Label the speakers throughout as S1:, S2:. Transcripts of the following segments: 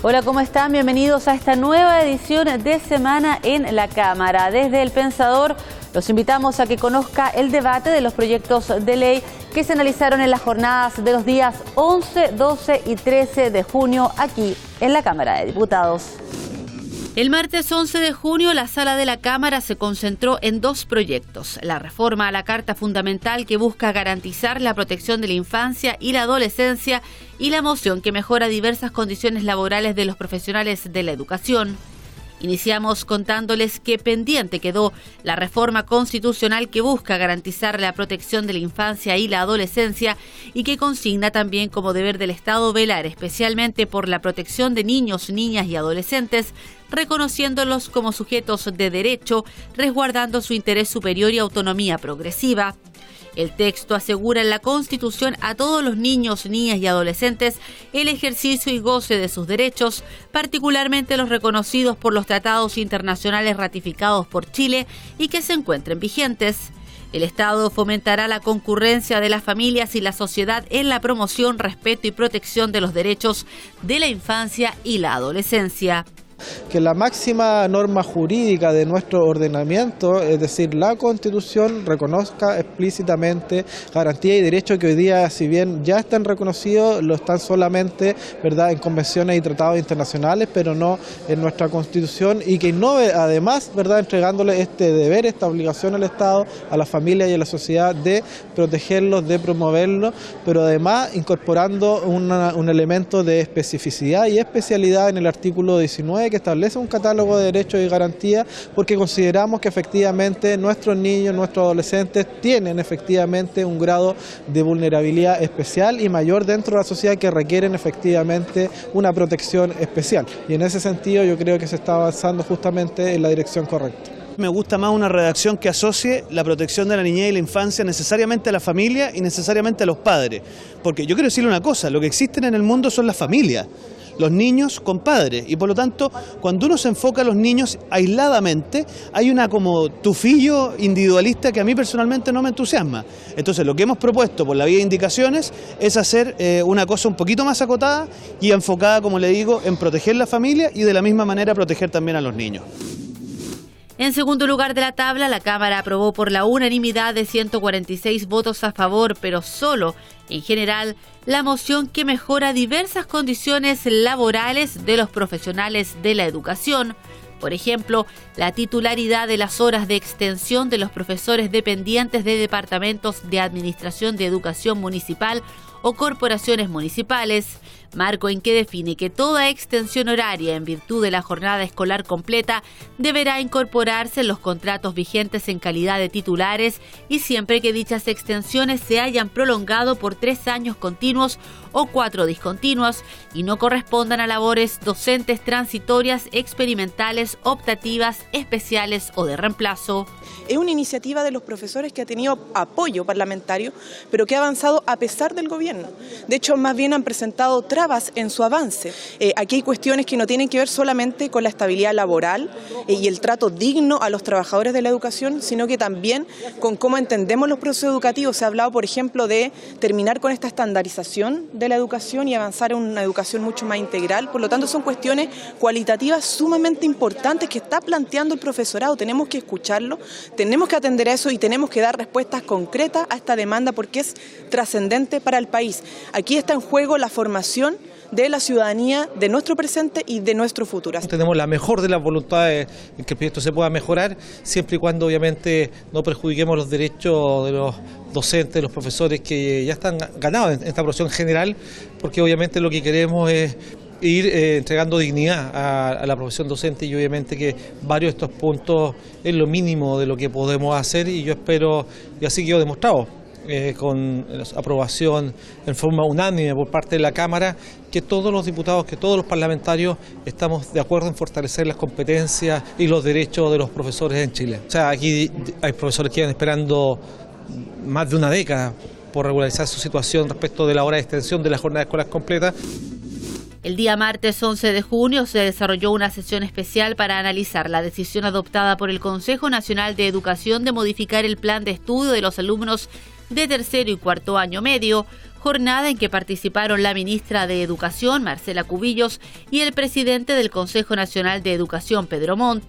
S1: Hola, ¿cómo están? Bienvenidos a esta nueva edición de Semana en la Cámara. Desde El Pensador los invitamos a que conozca el debate de los proyectos de ley que se analizaron en las jornadas de los días 11, 12 y 13 de junio aquí en la Cámara de Diputados. El martes 11 de junio, la sala de la Cámara se concentró en dos proyectos: la reforma a la Carta Fundamental, que busca garantizar la protección de la infancia y la adolescencia, y la moción que mejora diversas condiciones laborales de los profesionales de la educación. Iniciamos contándoles que pendiente quedó la reforma constitucional que busca garantizar la protección de la infancia y la adolescencia y que consigna también como deber del Estado velar especialmente por la protección de niños, niñas y adolescentes, reconociéndolos como sujetos de derecho, resguardando su interés superior y autonomía progresiva. El texto asegura en la Constitución a todos los niños, niñas y adolescentes el ejercicio y goce de sus derechos, particularmente los reconocidos por los tratados internacionales ratificados por Chile y que se encuentren vigentes. El Estado fomentará la concurrencia de las familias y la sociedad en la promoción, respeto y protección de los derechos de la infancia y la adolescencia.
S2: Que la máxima norma jurídica de nuestro ordenamiento, es decir, la Constitución, reconozca explícitamente garantías y derechos que hoy día, si bien ya están reconocidos, lo están solamente, ¿verdad?, en convenciones y tratados internacionales, pero no en nuestra Constitución, y que innove además, ¿verdad?, entregándole este deber, esta obligación al Estado, a la familia y a la sociedad de protegerlos, de promoverlos, pero además incorporando un elemento de especificidad y especialidad en el artículo 19, que establece un catálogo de derechos y garantías, porque consideramos que efectivamente nuestros niños, nuestros adolescentes tienen efectivamente un grado de vulnerabilidad especial y mayor dentro de la sociedad, que requieren efectivamente una protección especial. Y en ese sentido yo creo que se está avanzando justamente en la dirección correcta.
S3: Me gusta más una redacción que asocie la protección de la niñez y la infancia necesariamente a la familia y necesariamente a los padres. Porque yo quiero decirle una cosa, lo que existen en el mundo son las familias, los niños con padres, y por lo tanto, cuando uno se enfoca a los niños aisladamente, hay una como tufillo individualista que a mí personalmente no me entusiasma. Entonces, lo que hemos propuesto por la vía de indicaciones es hacer una cosa un poquito más acotada y enfocada, como le digo, en proteger la familia y de la misma manera proteger también a los niños.
S1: En segundo lugar de la tabla, la Cámara aprobó por la unanimidad de 146 votos a favor, pero solo en general, la moción que mejora diversas condiciones laborales de los profesionales de la educación. Por ejemplo, la titularidad de las horas de extensión de los profesores dependientes de departamentos de administración de educación municipal o corporaciones municipales, marco en que define que toda extensión horaria en virtud de la jornada escolar completa deberá incorporarse en los contratos vigentes en calidad de titulares y siempre que dichas extensiones se hayan prolongado por 3 años continuos o 4 discontinuos y no correspondan a labores docentes transitorias, experimentales, optativas, especiales o de reemplazo.
S4: Es una iniciativa de los profesores que ha tenido apoyo parlamentario, pero que ha avanzado a pesar del gobierno. De hecho, más bien han presentado trabas en su avance. Aquí hay cuestiones que no tienen que ver solamente con la estabilidad laboral y el trato digno a los trabajadores de la educación, sino que también con cómo entendemos los procesos educativos. Se ha hablado, por ejemplo, de terminar con esta estandarización de la educación y avanzar en una educación mucho más integral. Por lo tanto, son cuestiones cualitativas sumamente importantes que está planteando el profesorado. Tenemos que escucharlo, tenemos que atender a eso y tenemos que dar respuestas concretas a esta demanda porque es trascendente para el país. Aquí está en juego la formación de la ciudadanía, de nuestro presente y de nuestro futuro.
S5: Tenemos la mejor de las voluntades en que el proyecto se pueda mejorar, siempre y cuando obviamente no perjudiquemos los derechos de los docentes, de los profesores que ya están ganados en esta aprobación general, porque obviamente lo que queremos es ir entregando dignidad a la profesión docente y obviamente que varios de estos puntos es lo mínimo de lo que podemos hacer y yo espero, y así quedó demostrado con la aprobación en forma unánime por parte de la Cámara, que todos los diputados, que todos los parlamentarios estamos de acuerdo en fortalecer las competencias y los derechos de los profesores en Chile. O sea, aquí hay profesores que llevan esperando más de una década por regularizar su situación respecto de la hora de extensión de la jornada escolar completa.
S1: El día martes 11 de junio se desarrolló una sesión especial para analizar la decisión adoptada por el Consejo Nacional de Educación de modificar el plan de estudio de los alumnos de tercero y cuarto año medio, jornada en que participaron la ministra de Educación, Marcela Cubillos, y el presidente del Consejo Nacional de Educación, Pedro Montt.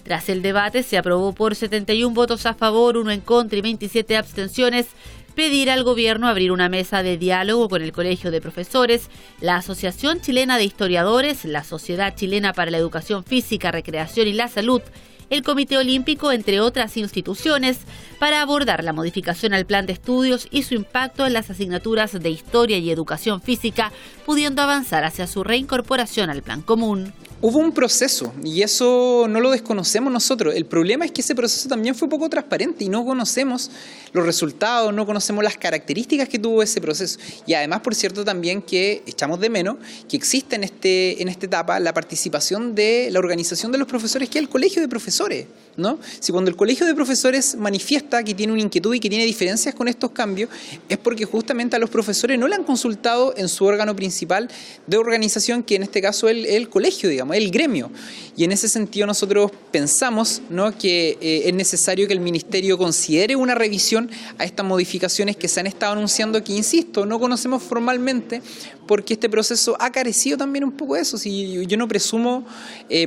S1: Tras el debate se aprobó por 71 votos a favor, 1 en contra y 27 abstenciones, pedir al gobierno abrir una mesa de diálogo con el Colegio de Profesores, la Asociación Chilena de Historiadores, la Sociedad Chilena para la Educación Física, Recreación y la Salud, el Comité Olímpico, entre otras instituciones, para abordar la modificación al plan de estudios y su impacto en las asignaturas de Historia y Educación Física, pudiendo avanzar hacia su reincorporación al plan común.
S6: Hubo un proceso y eso no lo desconocemos nosotros. El problema es que ese proceso también fue poco transparente y no conocemos los resultados, no conocemos las características que tuvo ese proceso. Y además, por cierto, también que echamos de menos que existe en esta etapa la participación de la organización de los profesores, que es el Colegio de Profesores, ¿no? Si cuando el Colegio de Profesores manifiesta que tiene una inquietud y que tiene diferencias con estos cambios, es porque justamente a los profesores no le han consultado en su órgano principal de organización, que en este caso es el colegio, digamos, el gremio. Y en ese sentido nosotros pensamos, ¿no?, que es necesario que el Ministerio considere una revisión a estas modificaciones que se han estado anunciando, que, insisto, no conocemos formalmente, porque este proceso ha carecido también un poco de eso. Si yo no presumo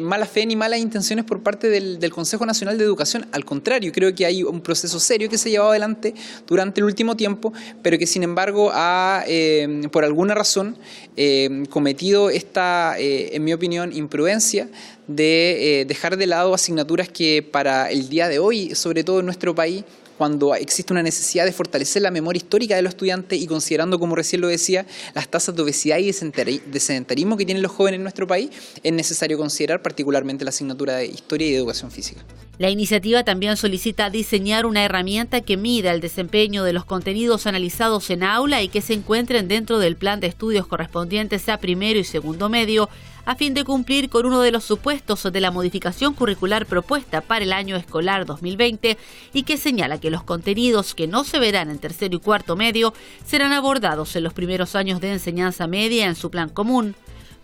S6: mala fe ni malas intenciones por parte del Consejo Nacional de Educación, al contrario, creo que hay un proceso serio que se ha llevado adelante durante el último tiempo, pero que sin embargo ha, por alguna razón, cometido esta, en mi opinión, imprudencia de dejar de lado asignaturas que para el día de hoy, sobre todo en nuestro país, cuando existe una necesidad de fortalecer la memoria histórica de los estudiantes y considerando, como recién lo decía, las tasas de obesidad y de sedentarismo que tienen los jóvenes en nuestro país, es necesario considerar particularmente la asignatura de Historia y Educación Física.
S1: La iniciativa también solicita diseñar una herramienta que mida el desempeño de los contenidos analizados en aula y que se encuentren dentro del plan de estudios correspondientes a primero y segundo medio, a fin de cumplir con uno de los supuestos de la modificación curricular propuesta para el año escolar 2020 y que señala que los contenidos que no se verán en tercero y cuarto medio serán abordados en los primeros años de enseñanza media en su plan común.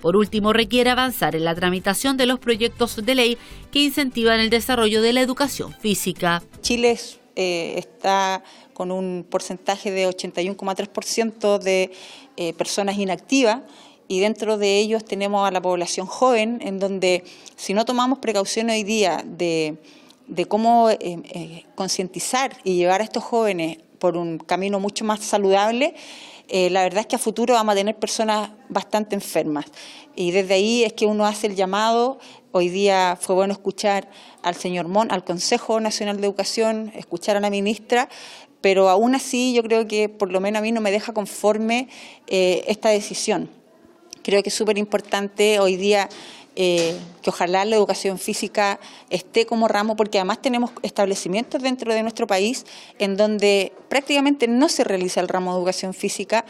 S1: Por último, requiere avanzar en la tramitación de los proyectos de ley que incentivan el desarrollo de la educación física.
S7: Chile está con un porcentaje de 81,3% de personas inactivas, y dentro de ellos tenemos a la población joven, en donde si no tomamos precaución hoy día de cómo concientizar y llevar a estos jóvenes por un camino mucho más saludable, la verdad es que a futuro vamos a tener personas bastante enfermas. Y desde ahí es que uno hace el llamado. Hoy día fue bueno escuchar al señor Montt, al Consejo Nacional de Educación, escuchar a la ministra, pero aún así yo creo que por lo menos a mí no me deja conforme esta decisión. Creo que es súper importante hoy día que ojalá la educación física esté como ramo, porque además tenemos establecimientos dentro de nuestro país en donde prácticamente no se realiza el ramo de educación física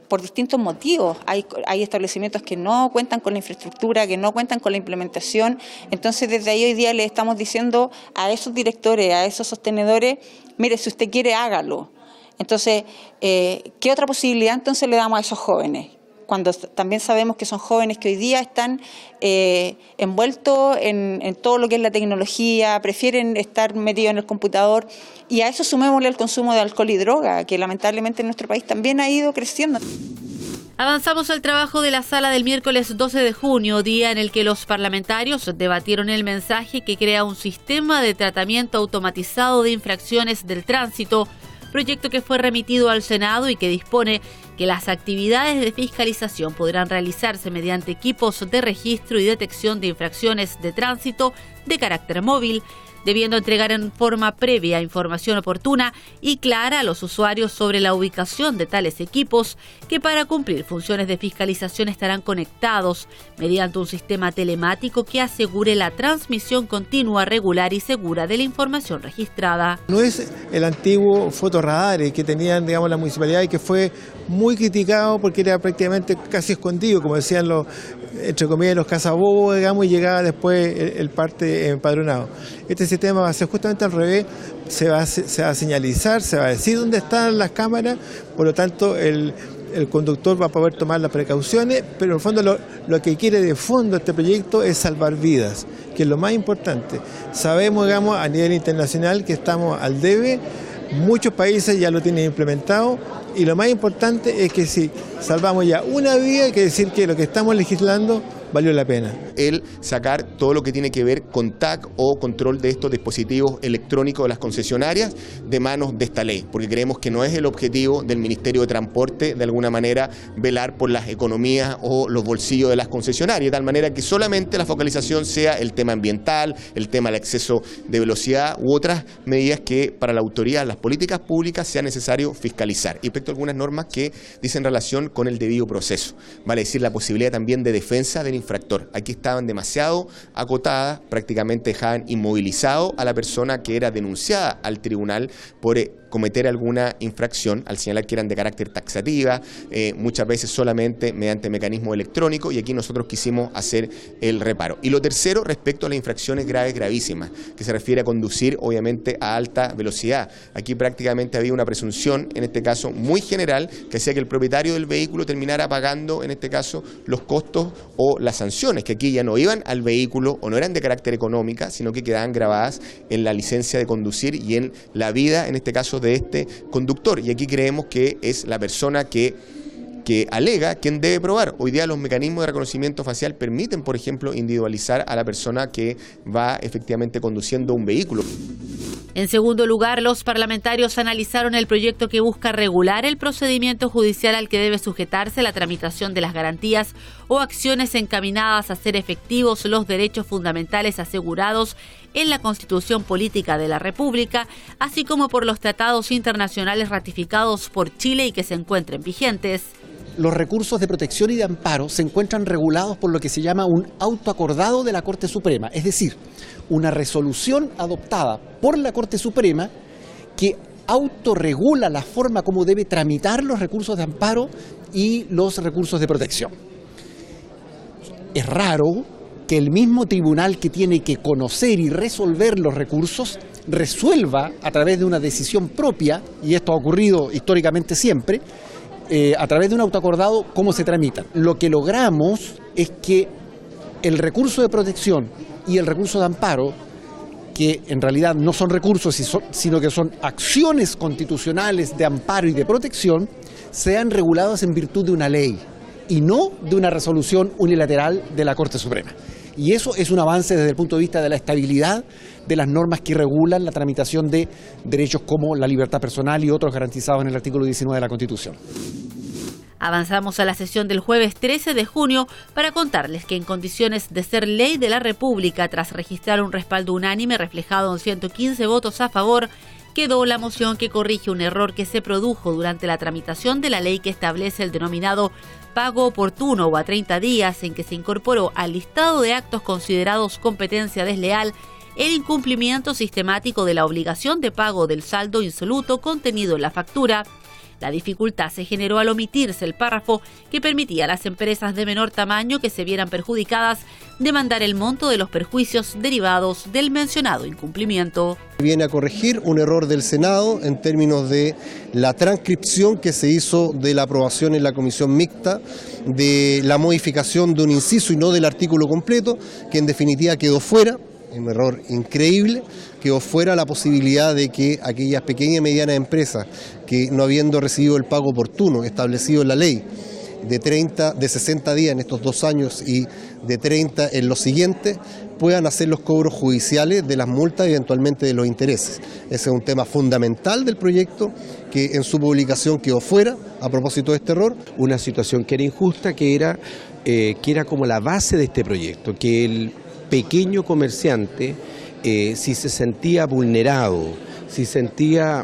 S7: por distintos motivos. Hay establecimientos que no cuentan con la infraestructura, que no cuentan con la implementación. Entonces desde ahí hoy día le estamos diciendo a esos directores, a esos sostenedores, mire, si usted quiere, hágalo. Entonces, ¿qué otra posibilidad entonces le damos a esos jóvenes? Cuando también sabemos que son jóvenes que hoy día están envueltos en todo lo que es la tecnología, prefieren estar metidos en el computador, y a eso sumémosle el consumo de alcohol y droga, que lamentablemente en nuestro país también ha ido creciendo.
S1: Avanzamos al trabajo de la sala del miércoles 12 de junio, día en el que los parlamentarios debatieron el mensaje que crea un sistema de tratamiento automatizado de infracciones del tránsito, proyecto que fue remitido al Senado y que dispone que las actividades de fiscalización podrán realizarse mediante equipos de registro y detección de infracciones de tránsito de carácter móvil, debiendo entregar en forma previa información oportuna y clara a los usuarios sobre la ubicación de tales equipos, que para cumplir funciones de fiscalización estarán conectados mediante un sistema telemático que asegure la transmisión continua, regular y segura de la información registrada.
S8: No es el antiguo fotorradar que tenían, digamos, la municipalidad, y que fue muy criticado porque era prácticamente casi escondido, como decían los, entre comillas, los cazabobos, digamos, y llegaba después el parte empadronado. Este sistema va a ser justamente al revés, se va a señalizar, se va a decir dónde están las cámaras, por lo tanto el conductor va a poder tomar las precauciones, pero en el fondo lo que quiere de fondo este proyecto es salvar vidas, que es lo más importante. Sabemos, digamos, a nivel internacional que estamos al debe muchos países ya lo tienen implementado y lo más importante es que si salvamos ya una vida, hay que decir que lo que estamos legislando valió la pena.
S9: El sacar todo lo que tiene que ver con TAC o control de estos dispositivos electrónicos de las concesionarias de manos de esta ley, porque creemos que no es el objetivo del Ministerio de Transporte de alguna manera velar por las economías o los bolsillos de las concesionarias, de tal manera que solamente la focalización sea el tema ambiental, el tema del exceso de velocidad u otras medidas que para la autoridad, las políticas públicas, sea necesario fiscalizar. Y respecto a algunas normas que dicen relación con el debido proceso, vale decir la posibilidad también de defensa del infractor. Aquí estaban demasiado acotadas, prácticamente dejaban inmovilizado a la persona que era denunciada al tribunal por cometer alguna infracción, al señalar que eran de carácter taxativa, muchas veces solamente mediante mecanismo electrónico, y aquí nosotros quisimos hacer el reparo. Y lo tercero, respecto a las infracciones graves, gravísimas, que se refiere a conducir obviamente a alta velocidad. Aquí prácticamente había una presunción, en este caso muy general, que hacía que el propietario del vehículo terminara pagando, en este caso, los costos o las sanciones, que aquí ya no iban al vehículo o no eran de carácter económica, sino que quedaban grabadas en la licencia de conducir y en la vida, en este caso, de este conductor. Y aquí creemos que es la persona que alega quien debe probar. Hoy día los mecanismos de reconocimiento facial permiten, por ejemplo, individualizar a la persona que va efectivamente conduciendo un vehículo.
S1: En segundo lugar, los parlamentarios analizaron el proyecto que busca regular el procedimiento judicial al que debe sujetarse la tramitación de las garantías o acciones encaminadas a hacer efectivos los derechos fundamentales asegurados en la Constitución Política de la República, así como por los tratados internacionales ratificados por Chile y que se encuentren vigentes.
S10: Los recursos de protección y de amparo se encuentran regulados por lo que se llama un autoacordado de la Corte Suprema, es decir, una resolución adoptada por la Corte Suprema que autorregula la forma como debe tramitar los recursos de amparo y los recursos de protección. Es raro que el mismo tribunal que tiene que conocer y resolver los recursos resuelva a través de una decisión propia, y esto ha ocurrido históricamente siempre, a través de un autoacordado, cómo se tramitan. Lo que logramos es que el recurso de protección y el recurso de amparo, que en realidad no son recursos, sino que son acciones constitucionales de amparo y de protección, sean regulados en virtud de una ley y no de una resolución unilateral de la Corte Suprema. Y eso es un avance desde el punto de vista de la estabilidad de las normas que regulan la tramitación de derechos como la libertad personal y otros garantizados en el artículo 19 de la Constitución.
S1: Avanzamos a la sesión del jueves 13 de junio para contarles que en condiciones de ser ley de la República, tras registrar un respaldo unánime reflejado en 115 votos a favor, quedó la moción que corrige un error que se produjo durante la tramitación de la ley que establece el denominado pago oportuno o a 30 días, en que se incorporó al listado de actos considerados competencia desleal el incumplimiento sistemático de la obligación de pago del saldo insoluto contenido en la factura. La dificultad se generó al omitirse el párrafo que permitía a las empresas de menor tamaño que se vieran perjudicadas demandar el monto de los perjuicios derivados del mencionado incumplimiento.
S11: Viene a corregir un error del Senado en términos de la transcripción que se hizo de la aprobación en la comisión mixta, de la modificación de un inciso y no del artículo completo, que en definitiva quedó fuera. Un error increíble, quedó fuera la posibilidad de que aquellas pequeñas y medianas empresas que no habiendo recibido el pago oportuno establecido en la ley de 60 días en estos 2 años y de 30 en los siguientes, puedan hacer los cobros judiciales de las multas y eventualmente de los intereses. Ese es un tema fundamental del proyecto que en su publicación quedó fuera a propósito de este error.
S12: Una situación que era injusta, que era como la base de este proyecto, que el pequeño comerciante, si se sentía vulnerado, si sentía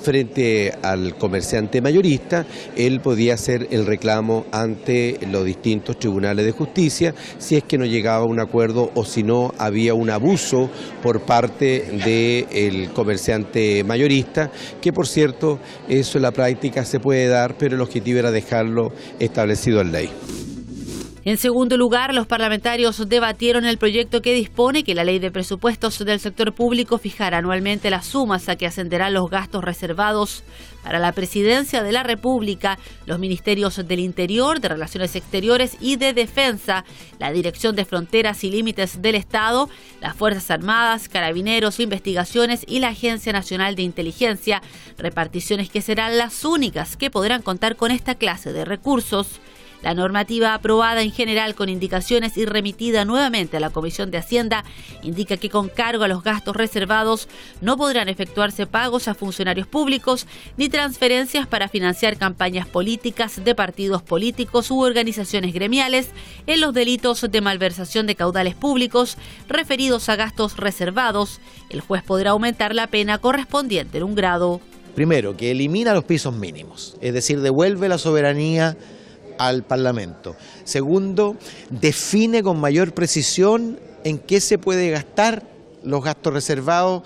S12: frente al comerciante mayorista, él podía hacer el reclamo ante los distintos tribunales de justicia si es que no llegaba a un acuerdo o si no había un abuso por parte del comerciante mayorista, que por cierto, eso en la práctica se puede dar, pero el objetivo era dejarlo establecido en ley.
S1: En segundo lugar, los parlamentarios debatieron el proyecto que dispone que la ley de presupuestos del sector público fijara anualmente las sumas a que ascenderán los gastos reservados para la Presidencia de la República, los Ministerios del Interior, de Relaciones Exteriores y de Defensa, la Dirección de Fronteras y Límites del Estado, las Fuerzas Armadas, Carabineros, Investigaciones y la Agencia Nacional de Inteligencia, reparticiones que serán las únicas que podrán contar con esta clase de recursos. La normativa aprobada en general con indicaciones y remitida nuevamente a la Comisión de Hacienda indica que con cargo a los gastos reservados no podrán efectuarse pagos a funcionarios públicos ni transferencias para financiar campañas políticas de partidos políticos u organizaciones gremiales en los delitos de malversación de caudales públicos referidos a gastos reservados. El juez podrá aumentar la pena correspondiente en un grado.
S13: Primero, que elimina los pisos mínimos, es decir, devuelve la soberanía al Parlamento. Segundo, define con mayor precisión en qué se puede gastar los gastos reservados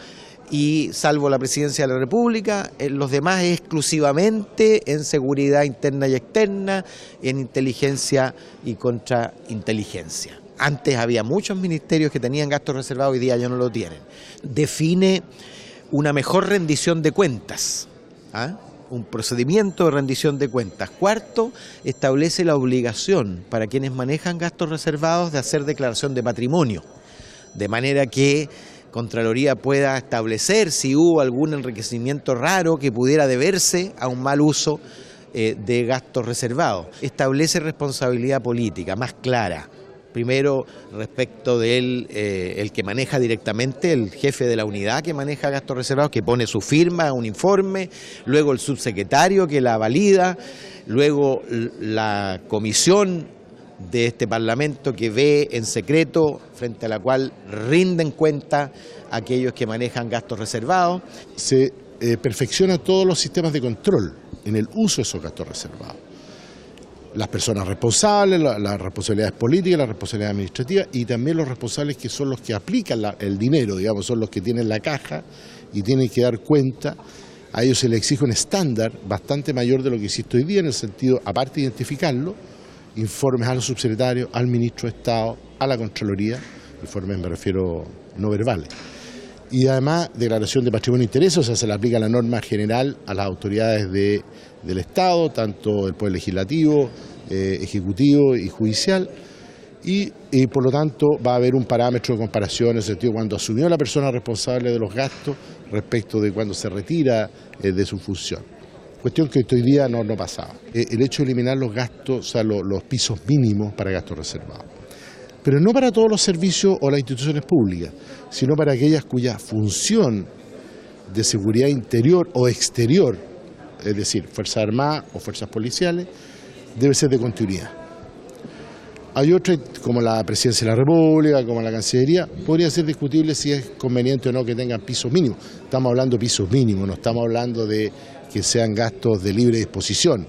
S13: y, salvo la Presidencia de la República, los demás exclusivamente en seguridad interna y externa, en inteligencia y contrainteligencia. Antes había muchos ministerios que tenían gastos reservados, hoy día ya no lo tienen. Define una mejor rendición de cuentas, un procedimiento de rendición de cuentas. Cuarto, establece la obligación para quienes manejan gastos reservados de hacer declaración de patrimonio, de manera que Contraloría pueda establecer si hubo algún enriquecimiento raro que pudiera deberse a un mal uso de gastos reservados. Establece responsabilidad política más clara. Primero, respecto del el que maneja directamente, el jefe de la unidad que maneja gastos reservados, que pone su firma a un informe, luego el subsecretario que la valida, luego la comisión de este Parlamento que ve en secreto, frente a la cual rinden cuenta aquellos que manejan gastos reservados.
S14: Se perfecciona todos los sistemas de control en el uso de esos gastos reservados. Las personas responsables, las responsabilidades políticas, las responsabilidades administrativas y también los responsables que son los que aplican el dinero, digamos, son los que tienen la caja y tienen que dar cuenta. A ellos se les exige un estándar bastante mayor de lo que existe hoy día, en el sentido, aparte de identificarlo, informes al subsecretario, al ministro de Estado, a la Contraloría, informes me refiero no verbales. Y además, declaración de patrimonio e interés, o sea, se le aplica la norma general a las autoridades del Estado, tanto el Poder Legislativo, Ejecutivo y Judicial, y por lo tanto va a haber un parámetro de comparación en el sentido cuando asumió la persona responsable de los gastos respecto de cuando se retira de su función. Cuestión que hoy día no pasaba. El hecho de eliminar los gastos, o sea, los pisos mínimos para gastos reservados. Pero no para todos los servicios o las instituciones públicas, sino para aquellas cuya función de seguridad interior o exterior, es decir, Fuerzas Armadas o Fuerzas Policiales, debe ser de continuidad. Hay otras, como la Presidencia de la República, como la Cancillería, podría ser discutible si es conveniente o no que tengan pisos mínimos. Estamos hablando de pisos mínimos, no estamos hablando de que sean gastos de libre disposición.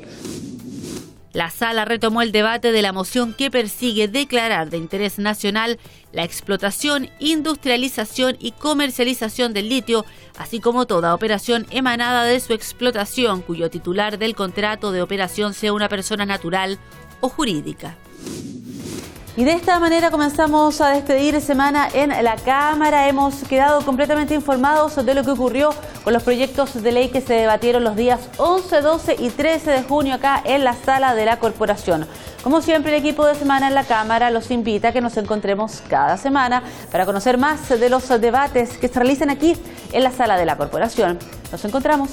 S1: La sala retomó el debate de la moción que persigue declarar de interés nacional la explotación, industrialización y comercialización del litio, así como toda operación emanada de su explotación cuyo titular del contrato de operación sea una persona natural o jurídica. Y de esta manera comenzamos a despedir semana en la Cámara. Hemos quedado completamente informados de lo que ocurrió con los proyectos de ley que se debatieron los días 11, 12 y 13 de junio acá en la sala de la Corporación. Como siempre, el equipo de Semana en la Cámara los invita a que nos encontremos cada semana para conocer más de los debates que se realizan aquí en la sala de la Corporación. Nos encontramos.